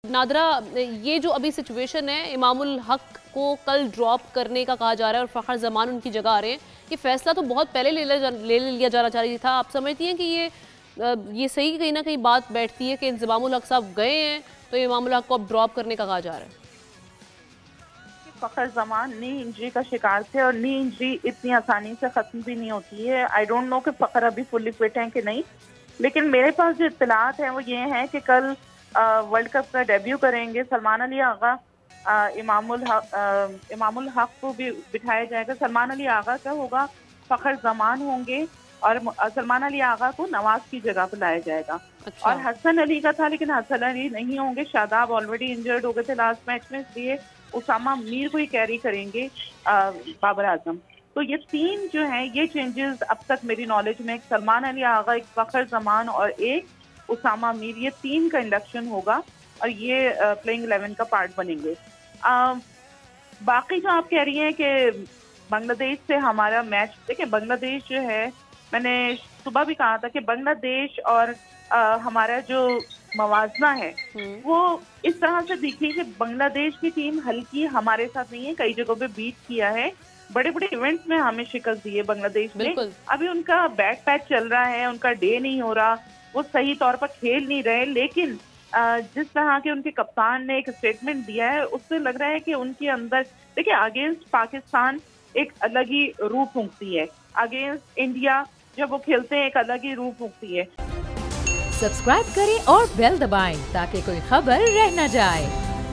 नादरा, ये जो अभी सिचुएशन है, इमामुल हक को कल ड्रॉप करने का कहा जा रहा है और फ़खर ज़मान उनकी जगह आ रहे हैं। ये फैसला तो बहुत पहले ले लिया जाना चाहिए था। आप समझती हैं कि ये सही कहीं ना कहीं बात बैठती है कि इमामुल हक साहब गए हैं तो इमामुल हक को अब ड्रॉप करने का कहा जा रहा है? फ़खर ज़मान नी इंजरी का शिकार थे और नी इंजरी इतनी आसानी से ख़त्म भी नहीं होती है। आई डोंट नो कि फ़खर अभी फुल्ली फिट हैं कि नहीं, लेकिन मेरे पास जो इत्तलात हैं वो ये हैं कि कल वर्ल्ड कप का डेब्यू करेंगे सलमान अली आगा। इमामुल हक को भी बिठाया जाएगा। सलमान अली आगा का होगा, फ़खर ज़मान होंगे और सलमान अली आगा को नवाज की जगह पर लाया जाएगा। अच्छा। और हसन अली का था, लेकिन हसन अली नहीं होंगे। शादाब ऑलरेडी इंजर्ड हो गए थे लास्ट मैच में, इसलिए उसामा मीर को ही कैरी करेंगे बाबर आजम। तो ये तीन जो हैं ये चेंजेस अब तक मेरी नॉलेज में, एक सलमान अली आगा, एक फ़खर ज़मान और एक उसामा मीर, ये तीन का इंडक्शन होगा और ये प्लेइंग 11 का पार्ट बनेंगे। बाकी जो आप कह रही हैं कि बांग्लादेश से हमारा मैच, देखिए बांग्लादेश जो है, मैंने सुबह भी कहा था कि बांग्लादेश और हमारा जो मवाजना है वो इस तरह से दिखी कि बांग्लादेश की टीम हल्की हमारे साथ नहीं है, कई जगहों पे बीट किया है, बड़े बड़े इवेंट्स में हमें शिकस्त दी है बांग्लादेश ने। अभी उनका बैक पैच चल रहा है, उनका डे नहीं हो रहा, वो सही तौर पर खेल नहीं रहे, लेकिन जिस तरह के उनके कप्तान ने एक स्टेटमेंट दिया है उससे लग रहा है कि उनके अंदर, देखिए अगेंस्ट पाकिस्तान एक अलग ही रूह फूंकती है, अगेंस्ट इंडिया जब वो खेलते हैं एक अलग ही रूह फूंकती है। सब्सक्राइब करें और बेल दबाएं ताकि कोई खबर रह न जाए।